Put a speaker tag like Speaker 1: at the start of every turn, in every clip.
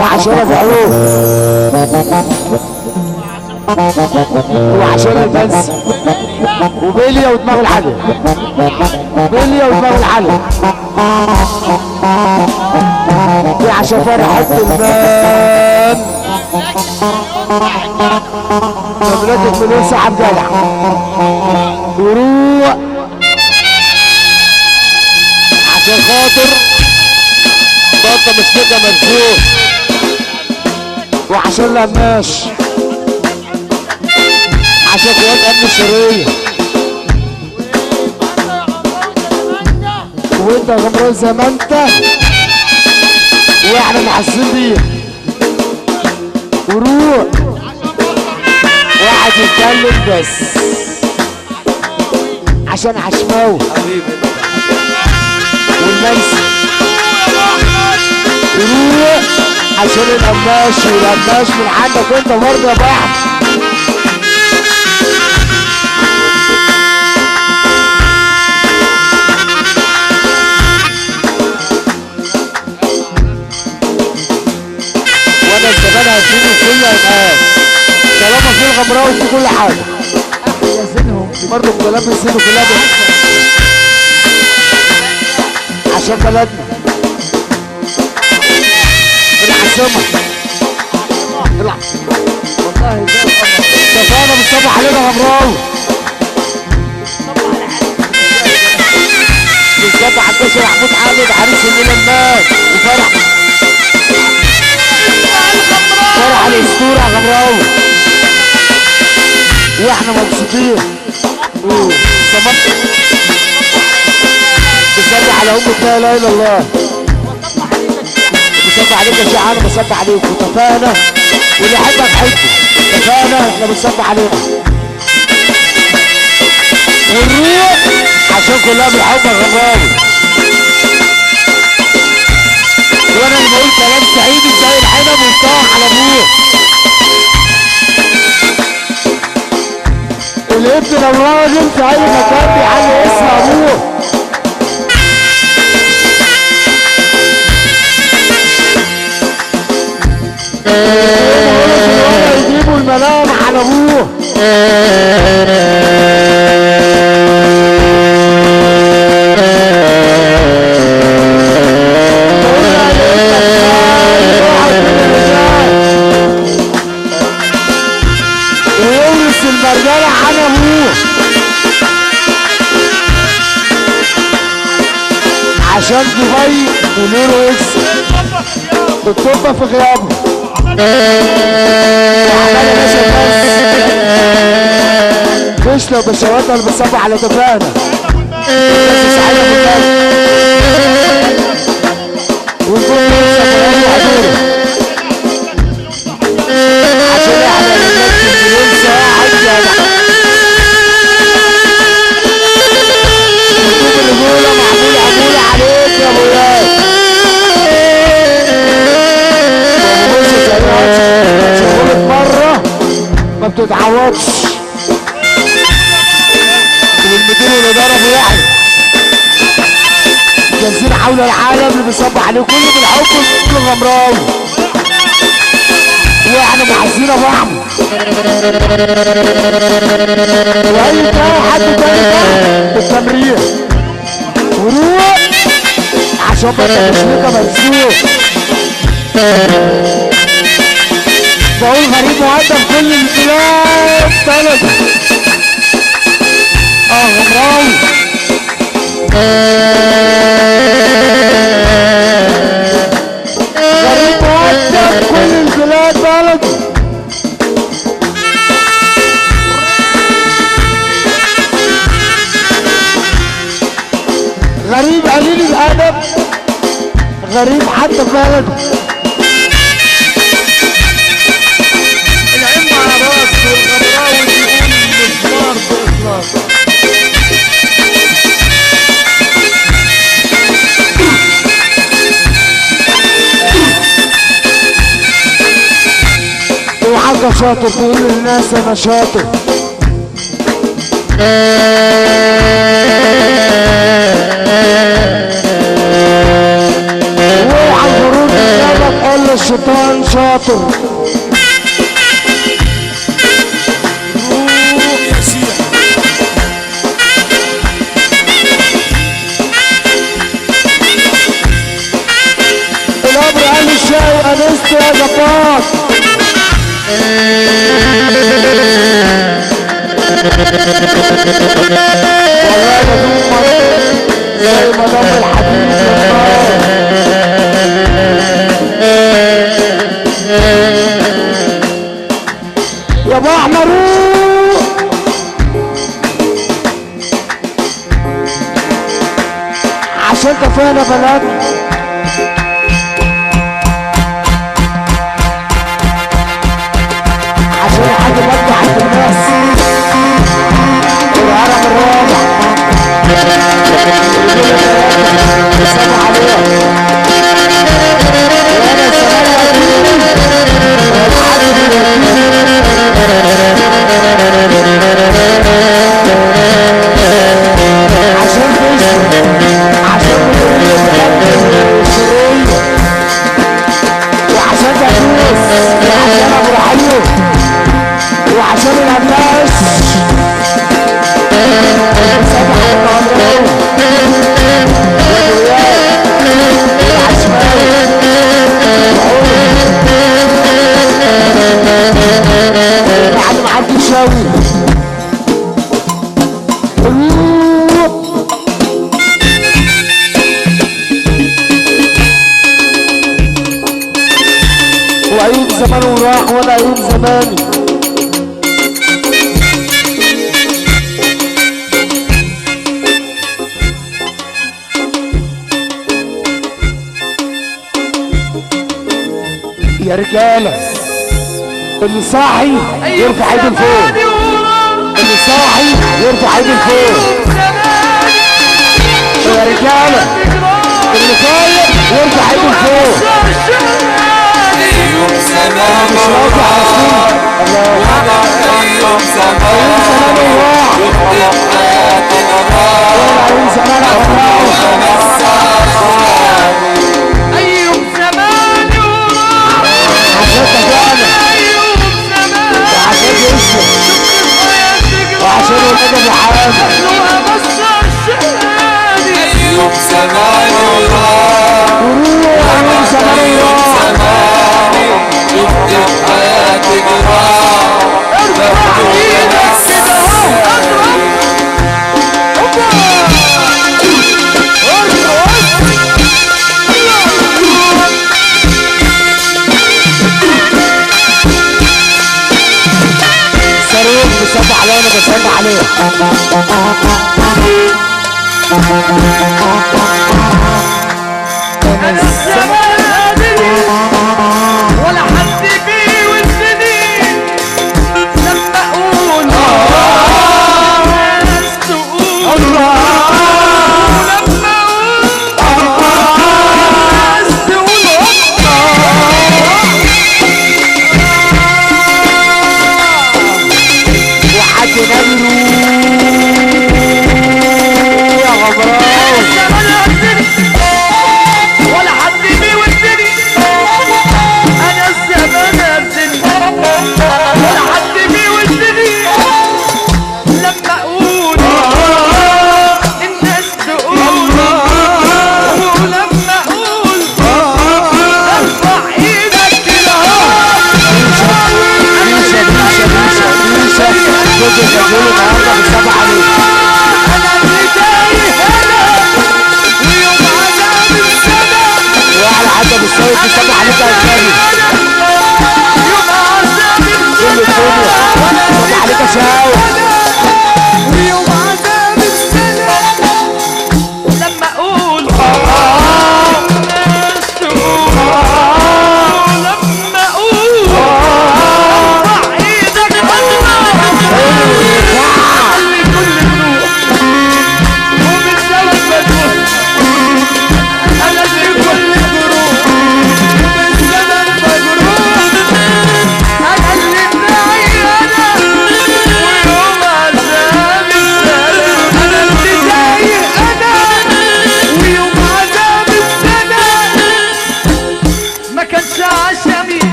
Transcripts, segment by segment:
Speaker 1: وعشان ابو عروف وعشان الفنس وبيليا ودماغ العلي بيليا ودماغ العلي دي عشان فرحة المان مملكة مليون صاحب جدع وروق عشان خاطر بطة مسكتها مرزوق وعشان لماش عشان قوات امن السرية وانت يا غمران زي ما انت واحنا محسين بيه وروح واحد يتكلم بس عشان عشماوي والمنسي وروح عشان القماش والقماش من عندك وانت برضه يا بحر وانا الزمان هسيبه كله هيبقى طالما في الغمراوي في كل حاجه يزينهم برضه الكلام بيزينوا كلها عشان بلدنا العاصمه والله زي القمر اتفقنا بنصبح علينا غمراوي بنصبح على الباشا محمود حامد عريس الليله الناس وفرح فرح الاسطوره يا غمراوي واحنا مبسوطين بصبح على امك لا اله الا الله بصبح عليك يا شيخ انا بصبح عليك واتفقنا واللي يحبك حبه اتفقنا احنا بنصبح عليك ونروح عشان كلها بالحب يا غمراوي وانا اللي بقول كلام سعيد زي العنب ويطاح على ابوه الابن لو راجل في اي مكان بيعلي اسم ابوه يجيبوا الملامح على ابوه ويورث المرجله عن ابوه عشان دبي ونور يكسب الطب في غيابه وعمال مش لو بشواتها اللي بتصبح على تفاهنا بس سعيدة بالناس ونقول عشان احنا نمشي مليون ساعة ونشوف الرجولة معمولة عليك يا ابويا شغلت مرة ما بتتعوضش والمدير والإدارة في واحد جالسين حول العالم اللي بيصبح عليه كله بالحب وكله غمراوي واحنا محاسين بعض واي حد تاني بالتمرين وروح عشان بقى تشويكه مرسوق بقول غريب مقدم كل البلاد طلب غمراوي غريب مقدم كل البلاد بلد غريب قليل الادب غريب حتى في بلده والغمراوي بيقول مشوار بإطلاق وحاجة شاطر تقول للناس انا شاطر اوعى الغرور يكسبك قال الشيطان شاطر.
Speaker 2: روح يا شيخ.
Speaker 1: الامر قال الشاي انست يا جبار. والله بدوم زي ما دم الحديد يا ابو احمد روح. عشان كفانا بلدنا عشان حد مجد عند الناس الهرم الرابع سلام عليهم وانا سلام عليهم عشان تشرب عشان الشرية وعشان تدوس وعشان ابو الحلو وعشان الهماش سبح القمران والويات والعشماوي بعد ما حد يشاوي وعيون زمان وراح وانا عيون زماني. يا رجالة اللي صاحي يرفع ايده لفوق. اللي صاحي يرفع ايده لفوق يا رجالة. اللي فايق يرفع ايده لفوق. مش راضي حاسين ايوم زمان وراح ايوم زمان
Speaker 3: ايوم زمان وراح
Speaker 1: عشان تجانا وعشان يسلم وعشان ولاد ابو حامد.
Speaker 2: ايوم زمان وراح
Speaker 1: وروح ايوم زمان وراح
Speaker 2: يكتب حياتك راح
Speaker 3: ارفع ايدك كده اهو
Speaker 1: صاروخ بيصب عليا وانا بصب عليه.
Speaker 3: انا الزمان قادري ولا حد فيه والسنين لما اقول ناس تقول لما اقول ناس تقول
Speaker 1: وحد نبرو يا غبراوي
Speaker 3: الزمان قادري ولا حد فيه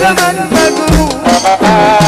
Speaker 3: زمن مجروح